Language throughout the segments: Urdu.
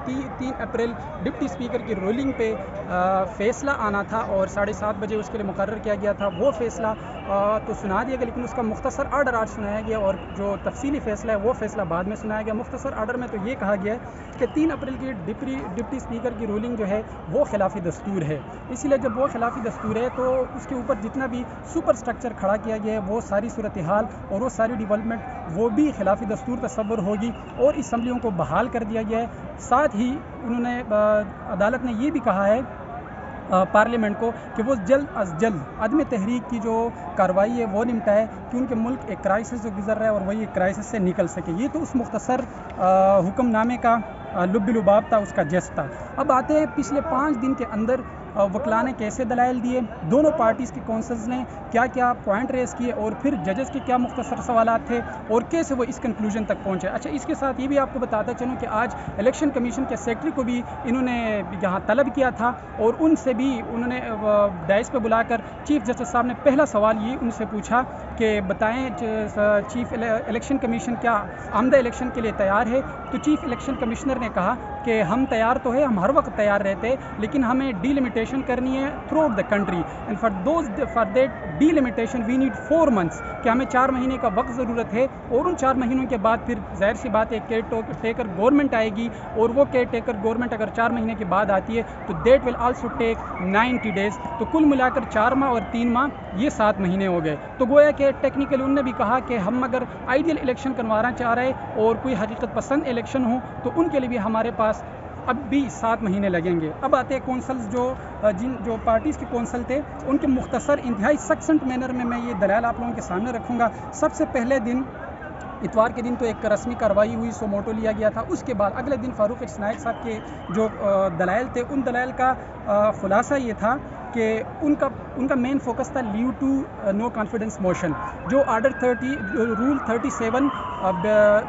3 اپریل ڈپٹی اسپیکر کی رولنگ پہ فیصلہ آنا تھا اور 7:30 بجے اس کے لیے مقرر کیا گیا تھا. وہ فیصلہ تو سنا دیا گیا, لیکن اس کا مختصر آرڈر آج سنایا گیا اور جو تفصیلی فیصلہ ہے وہ فیصلہ بعد میں سنایا گیا. مختصر آرڈر میں تو یہ کہا گیا ہے کہ 3 اپریل کی ڈپٹی اسپیکر کی رولنگ جو ہے وہ خلاف دستور ہے. اسی لیے جب وہ خلاف دستور ہے تو اس کے اوپر جتنا بھی سپر اسٹرکچر کھڑا کیا گیا ہے وہ ساری صورتحال اور وہ ساری ڈیولپمنٹ وہ بھی خلاف دستور تصور ہوگی اور اسمبلیوں کو بحال کر دیا گیا ہے. ساتھ ہی انہوں نے عدالت نے یہ بھی کہا ہے پارلیمنٹ کو کہ وہ جلد از جلد عدم تحریک کی جو کارروائی ہے وہ نمٹائے کیونکہ ملک ایک کرائسس جو گزر رہا ہے اور وہی ایک کرائسس سے نکل سکے. یہ تو اس مختصر حکم نامے کا لب لباب تھا, اس کا جسٹ تھا. اب آتے ہیں پچھلے 5 دن کے اندر وکلاء نے کیسے دلائل دیے, دونوں پارٹیز کے کونسلز نے کیا کیا پوائنٹ ریز کیے اور پھر ججز کے کیا مختصر سوالات تھے اور کیسے وہ اس کنکلوژن تک پہنچے. اچھا, اس کے ساتھ یہ بھی آپ کو بتاتا چلوں کہ آج الیکشن کمیشن کے سیکرٹری کو بھی انہوں نے یہاں طلب کیا تھا اور ان سے بھی انہوں نے ڈائس پہ بلا کر چیف جسٹس صاحب نے پہلا سوال یہ ان سے پوچھا کہ بتائیں چیف الیکشن کمیشن کیا آمدہ الیکشن کے لیے تیار ہے. تو چیف الیکشن کمشنر نے کہا کہ ہم تیار تو ہے, ہم ہر وقت تیار رہتے, لیکن ہمیں ڈی لمیٹیشن کرنی ہے throughout the country and for that delimitation we need 4 months کہ ہمیں 4 مہینے کا وقت ضرورت ہے اور ان 4 مہینوں کے بعد پھر ظاہر سی بات ہے کیئر ٹیکر گورنمنٹ آئے گی اور وہ کیئر ٹیکر گورنمنٹ اگر 4 مہینے کے بعد آتی ہے تو that will also take 90 days. تو کل ملا کر 4 ماہ اور 3 ماہ یہ 7 مہینے ہو گئے. تو گویا کہ ٹیکنیکل انہوں نے بھی کہا کہ ہم اگر آئیڈیل الیکشن کروانا چاہ رہے اور کوئی حقیقت پسند الیکشن ہو تو ان کے لیے بھی ہمارے پاس اب بھی 7 مہینے لگیں گے. اب آتے ہیں کونسلز جو پارٹیز کے کونسل تھے ان کے مختصر انتہائی سکسنٹ مینر میں یہ دلائل آپ لوگوں کے سامنے رکھوں گا. سب سے پہلے دن اتوار کے دن تو ایک رسمی کارروائی ہوئی, سو موٹو لیا گیا تھا. اس کے بعد اگلے دن فاروق اچ نائک صاحب کے جو دلائل تھے ان دلائل کا خلاصہ یہ تھا کہ ان کا مین فوکس تھا لیو ٹو نو کانفیڈنس موشن جو آرڈر 30 رول 37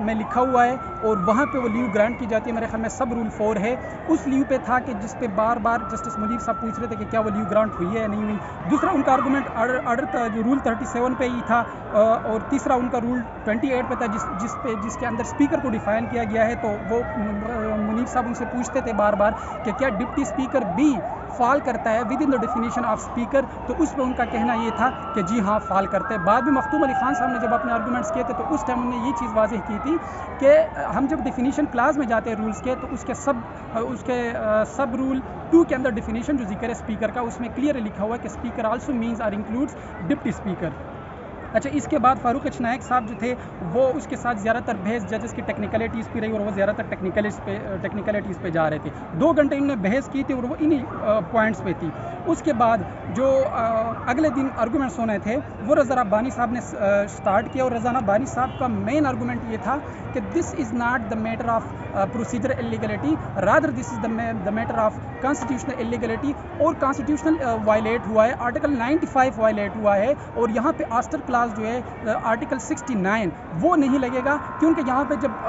میں لکھا ہوا ہے اور وہاں پہ وہ لیو گرانٹ کی جاتی ہے. میرے خیال میں سب رول 4 ہے اس لیو پہ تھا کہ جس پہ بار بار جسٹس منیر صاحب پوچھ رہے تھے کہ کیا وہ لیو گرانٹ ہوئی ہے یا نہیں ہوئی. دوسرا ان کا آرگومنٹ آرڈر جو رول 37 پہ ہی تھا اور تیسرا ان کا رول 28 پہ تھا جس کے اندر اسپیکر کو ڈیفائن کیا گیا ہے. تو وہ منیر صاحب ان سے پوچھتے تھے بار بار کہ کیا ڈپٹی اسپیکر بھی فال کرتا ہے with in the definition of speaker. تو اس پہ ان کا کہنا یہ تھا کہ جی ہاں فال کرتے ہیں. بعد میں مختوم علی خان صاحب نے جب اپنے آرگومنٹس کیے تھے تو اس ٹائم انہوں نے یہ چیز واضح کی تھی کہ ہم جب ڈیفینیشن کلاس میں جاتے ہیں رولز کے تو اس کے سب رول 2 کے اندر ڈیفینیشن جو ذکر ہے اسپیکر کا اس میں کلیئر لکھا ہوا ہے کہ اسپیکر آلسو مینز اور انکلوڈس ڈپٹی اسپیکر. اچھا, اس کے بعد فاروق اچ نائک صاحب جو تھے وہ اس کے ساتھ زیادہ تر بحث ججز کی ٹیکنیکلٹیز پہ رہی اور وہ زیادہ تر ٹیکنیکلٹیز پہ جا رہے تھے. 2 گھنٹے انہوں نے بحث کی تھی اور وہ انہی پوائنٹس پہ تھی. اس کے بعد جو اگلے دن آرگومنٹس ہونے تھے وہ رضا ربانی صاحب نے سٹارٹ کیا اور رضا ربانی صاحب کا مین آرگومنٹ یہ تھا کہ this is not the matter of procedure illegality rather this is the matter of constitutional illegality اور کانسٹیٹیوشنل وائلیٹ ہوا ہے, آرٹیکل 95 وائلیٹ ہوا ہے اور یہاں پہ آسٹر کلاس جو ہے آرٹیکل 69 وہ نہیں لگے گا کیونکہ یہاں پہ جب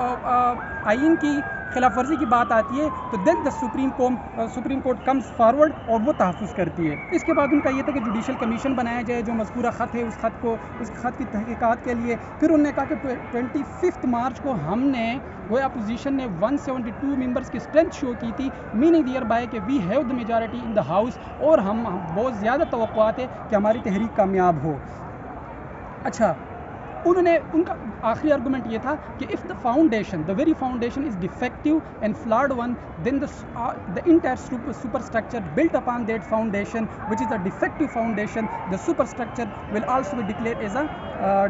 آئین کی خلاف ورزی کی بات آتی ہے تو دین دا سپریم کورٹ کمز فارورڈ اور وہ تحفظ کرتی ہے. اس کے بعد ان کا یہ تھا کہ جوڈیشل کمیشن بنایا جائے جو مذکورہ خط ہے اس خط کی تحقیقات کے لیے. پھر انہوں نے کہا کہ 25 مارچ کو ہم نے وہ اپوزیشن نے 172 ممبرس کی اسٹرینتھ شو کی تھی میننگ دیئر بائی کہ we have the majority in the house اور ہم بہت زیادہ توقعات ہے کہ ہماری تحریک کامیاب ہو. اچھا, ان کا آخری آرگومنٹ یہ تھا کہ if the very foundation is defective and flawed one then the entire superstructure built upon that foundation which is a defective foundation the superstructure will also be declared as a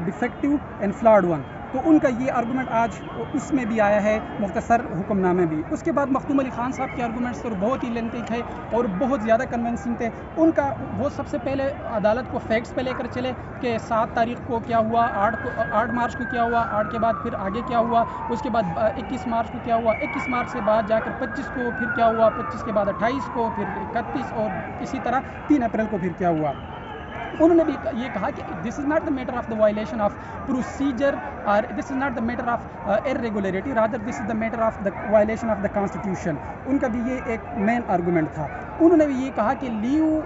defective and flawed one. تو ان کا یہ آرگومنٹ آج اس میں بھی آیا ہے مختصر حکم نامے بھی. اس کے بعد مختوم علی خان صاحب کے آرگومنٹس اور بہت ہی لینتھی تھے اور بہت زیادہ کنونسنگ تھے. ان کا وہ سب سے پہلے عدالت کو فیکٹس پہ لے کر چلے کہ 7 تاریخ کو کیا ہوا, 8 مارچ کو کیا ہوا, 8 کے بعد پھر آگے کیا ہوا, اس کے بعد 21 مارچ کو کیا ہوا, 21 مارچ سے بعد جا کر 25 کو پھر کیا ہوا, 25 کے بعد 28 کو, پھر 31 اور اسی طرح 3 اپریل کو پھر کیا ہوا. انہوں نے بھی یہ کہا کہ this is not the matter of the violation of procedure اور this is not the matter of irregularity rather this is the matter of the violation of the constitution. ان کا بھی یہ ایک مین آرگومنٹ تھا. انہوں نے بھی یہ کہا کہ leave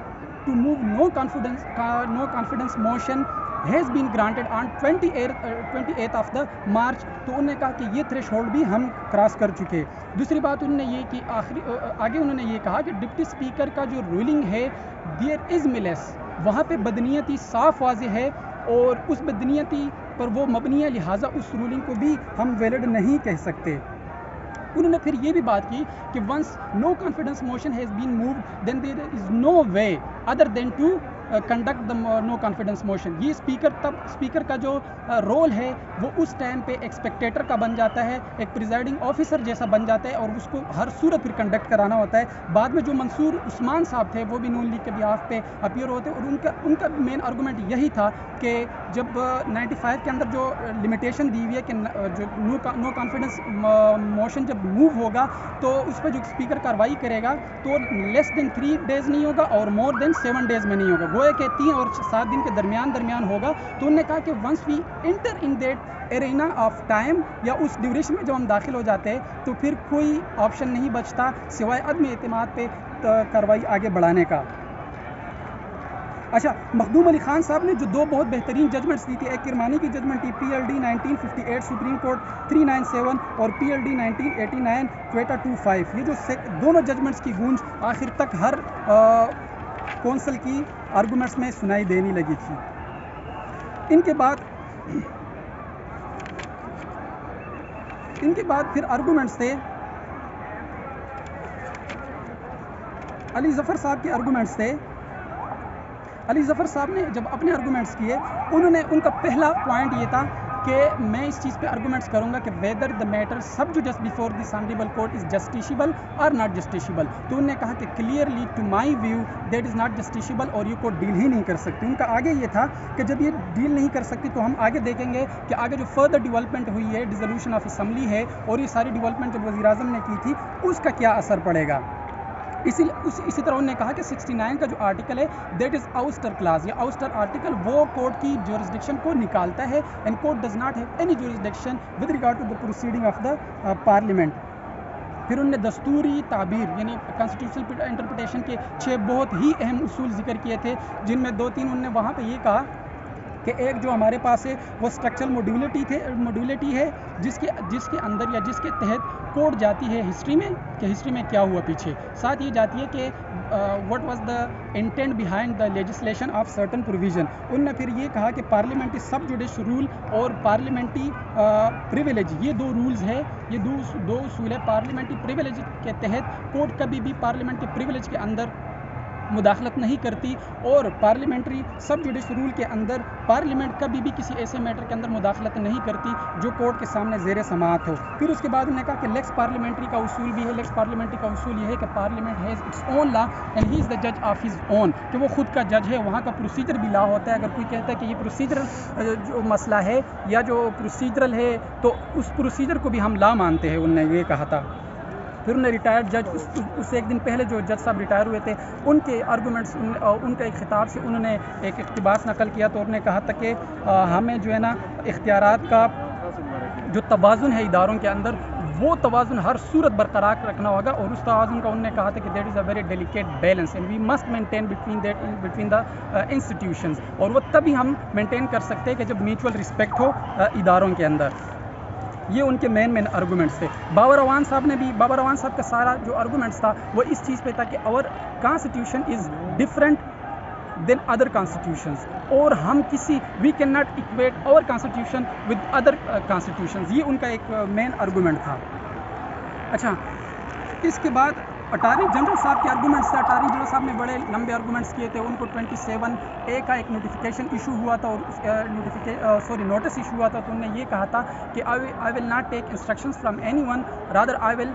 to move no confidence motion has been granted on 28 of the March. تو انہوں نے کہا کہ یہ تھریش ہولڈ بھی ہم کراس کر چکے. دوسری بات انہوں نے یہ کہ آگے انہوں نے یہ کہا کہ ڈپٹی اسپیکر کا جو رولنگ ہے دیر از ملیس، وہاں پہ بدنیتی صاف واضح ہے اور اس بدنیتی پر وہ مبنی ہے، لہٰذا اس رولنگ کو بھی ہم ویلڈ نہیں کہہ سکتے. انہوں نے پھر یہ بھی بات کی کہ once no confidence motion has been moved then there is no way other than to conduct the no confidence motion. یہ اسپیکر کا جو رول ہے وہ اس ٹائم پہ ایک اسپیکٹیٹر کا بن جاتا ہے، ایک پریزائڈنگ آفیسر جیسا بن جاتا ہے اور اس کو ہر صورت پھر کنڈکٹ کرانا ہوتا ہے. بعد میں جو منصور عثمان صاحب تھے وہ بھی نون لیگ کے بیہاف پہ اپیئر ہوتے اور ان کا مین آرگومنٹ یہی تھا کہ جب 95 کے اندر جو لمیٹیشن دی ہوئی ہے کہ جو نو کانفیڈنس موشن جب موو ہوگا تو اس پہ جو اسپیکر کاروائی کرے گا تو لیس دین 3 days نہیں ہوگا اور مور دین 7 days میں نہیں ہوگا، گویا کہ 3 اور 7 دن کے درمیان ہوگا. تو انہوں نے کہا کہ once we enter in that arena of time یا اس ڈیوریشن میں جب ہم داخل ہو جاتے ہیں تو پھر کوئی آپشن نہیں بچتا سوائے عدم اعتماد پہ کاروائی آگے بڑھانے کا. اچھا، مخدوم علی خان صاحب نے جو 2 بہت بہترین ججمنٹس دی تھی، ایک کرمانی کی ججمنٹ تھی PLD 1958 سپریم کورٹ 397 اور PLD 1989 کوئٹہ 25. یہ جو دونوں ججمنٹس کی گونج آخر تک ہر کونسل کی آرگومنٹس میں سنائی دینے لگی تھی. ان کے بعد پھر آرگومنٹس تھے علی ظفر صاحب کے آرگومنٹس تھے. علی ظفر صاحب نے جب اپنے آرگومنٹس کیے ان کا پہلا پوائنٹ یہ تھا کہ میں اس چیز پہ آرگومنٹس کروں گا کہ ویدر دا میٹر سب جو just before this honourable court is justiciable اور ناٹ جسٹیشیبل. تو انہوں نے کہا کہ clearly to my view that is not justiciable اور یہ کورٹ ڈیل ہی نہیں کر سکتی. ان کا آگے یہ تھا کہ جب یہ ڈیل نہیں کر سکتی تو ہم آگے دیکھیں گے کہ آگے جو فردر ڈیولپمنٹ ہوئی ہے، ڈیزولوشن آف اسمبلی ہے اور یہ ساری ڈیولپمنٹ جب وزیر اعظم نے کی تھی اس کا کیا اثر پڑے گا. اسی طرح انہوں نے کہا کہ 69 کا جو آرٹیکل ہے دیٹ از آؤسٹر کلاز، یا آؤسٹر آرٹیکل وہ کورٹ کی جورسڈکشن کو نکالتا ہے and court does not have any jurisdiction with regard to the proceeding of the parliament. پھر انہوں نے دستوری تعبیر یعنی کانسٹیٹیوشنل انٹرپریٹیشن کے 6 بہت ہی اہم اصول ذکر کیے تھے، جن میں 2-3 انہوں نے وہاں پہ یہ کہا کہ ایک جو ہمارے پاس ہے وہ اسٹرکچرل موڈیولٹی ہے جس کے اندر یا جس کے تحت کورٹ جاتی ہے ہسٹری میں کہ ہسٹری میں کیا ہوا پیچھے. ساتھ یہ جاتی ہے کہ what was the intent behind the legislation of certain provision. انہوں نے پھر یہ کہا کہ پارلیمنٹری سب جوڈیش رول اور پارلیمنٹری پریویلیج، یہ 2 رولز ہے، یہ دو اصول ہے. پارلیمنٹری پریویلیج کے تحت کورٹ کبھی بھی پارلیمنٹ کے پریویلیج کے اندر مداخلت نہیں کرتی اور پارلیمنٹری سب جوڈیش رول کے اندر پارلیمنٹ کبھی بھی کسی ایسے میٹر کے اندر مداخلت نہیں کرتی جو کورٹ کے سامنے زیر سماعت ہو. پھر اس کے بعد انہوں نے کہا کہ لیکس پارلیمنٹری کا اصول بھی ہے. لیکس پارلیمنٹری کا اصول یہ ہے کہ parliament has its own law and he is the جج آف ہز اون، کہ وہ خود کا جج ہے، وہاں کا پروسیجر بھی لا ہوتا ہے. اگر کوئی کہتا ہے کہ یہ پروسیجرل جو مسئلہ ہے یا جو پروسیجرل ہے تو اس پروسیجر کو بھی ہم لا مانتے ہیں، انہوں نے یہ کہا تھا. پھر انہیں ریٹائرڈ جج اس ایک دن پہلے جو جج صاحب ریٹائر ہوئے تھے ان کے آرگومنٹس، ان کا ایک خطاب سے انہوں نے ایک اقتباس نقل کیا تو انہوں نے کہا تھا کہ ہمیں جو ہے نا اختیارات کا جو توازن ہے اداروں کے اندر وہ توازن ہر صورت برقرار رکھنا ہوگا اور اس توازن کا انہوں نے کہا تھا کہ that is a very delicate balance and we must maintain between the institutions, اور وہ تبھی ہم مینٹین کر سکتے ہیں کہ جب میوچول رسپیکٹ ہو اداروں کے اندر. یہ ان کے مین آرگومنٹس تھے. بابر اعوان صاحب کا سارا جو آرگومنٹس تھا وہ اس چیز پہ تھا کہ our constitution is different than other constitutions اور ہم we can not equate our constitution with other constitutions. یہ ان کا ایک مین آرگومنٹ تھا. اچھا، اس کے بعد اٹارنی جنرل صاحب کے آرگومنٹس تھے. اٹارنی جنرل صاحب نے بڑے لمبے آرگومنٹس کیے تھے. ان کو 27A کا ایک نوٹیفیکیشن ایشو ہوا تھا اور نوٹس ایشو ہوا تھا. تو انہوں نے یہ کہا تھا کہ I will not take instructions from anyone, rather I will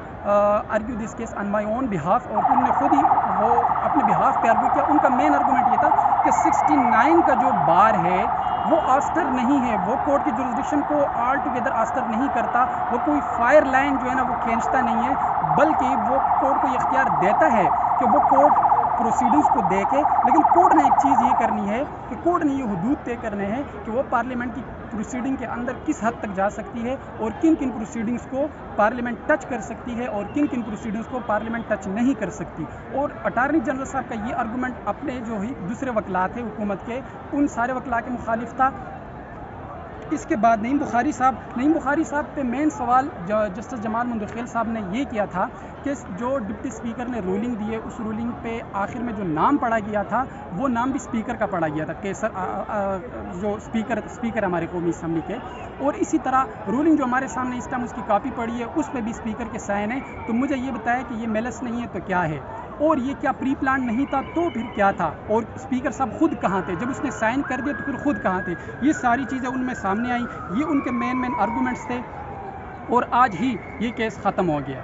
argue this case on my own behalf. اور انہوں نے خود ہی وہ اپنے بہاف پہ آرگو کیا. ان کا مین آرگومنٹ یہ تھا کہ 69 کا جو بار ہے وہ آسٹر نہیں ہے، وہ کورٹ کی جورسڈکشن کو آل ٹوگیدر آسٹر نہیں کرتا، وہ کوئی فائر لائن جو ہے نا وہ کھینچتا نہیں ہے، بلکہ وہ کورٹ کو یہ اختیار دیتا ہے کہ وہ کورٹ پروسیڈنگز کو دیکھے. لیکن کورٹ نے ایک چیز یہ کرنی ہے کہ کورٹ نے یہ حدود طے کرنے ہیں کہ وہ پارلیمنٹ کی پروسیڈنگ کے اندر کس حد تک جا سکتی ہے اور کن کن پروسیڈنگز کو پارلیمنٹ ٹچ کر سکتی ہے اور کن کن پروسیڈنگز کو پارلیمنٹ ٹچ نہیں کر سکتی. اور اٹارنی جنرل صاحب کا یہ آرگومنٹ اپنے جو ہی دوسرے وکلاء تھے حکومت کے ان سارے وکلاء کے مخالف تھا. اس کے بعد نعیم بخاری صاحب پہ مین سوال جسٹس جمال منتخیل صاحب نے یہ کیا تھا کہ جو ڈپٹی اسپیکر نے رولنگ دی ہے اس رولنگ پہ آخر میں جو نام پڑھا گیا تھا وہ نام بھی اسپیکر کا پڑھا گیا تھا کہ جو اسپیکر ہمارے قومی اسمبلی کے. اور اسی طرح رولنگ جو ہمارے سامنے اس ٹائم اس کی کاپی پڑی ہے اس پہ بھی اسپیکر کے سائن ہیں. تو مجھے یہ بتایا کہ یہ میلس نہیں ہے تو کیا ہے اور یہ کیا پری پلان نہیں تھا تو پھر کیا تھا اور اسپیکر صاحب خود کہاں تھے جب اس نے سائن کر دیا تو پھر خود کہاں تھے. یہ ساری چیزیں ان میں سامنے آئیں. یہ ان کے مین آرگومنٹس تھے اور آج ہی یہ کیس ختم ہو گیا.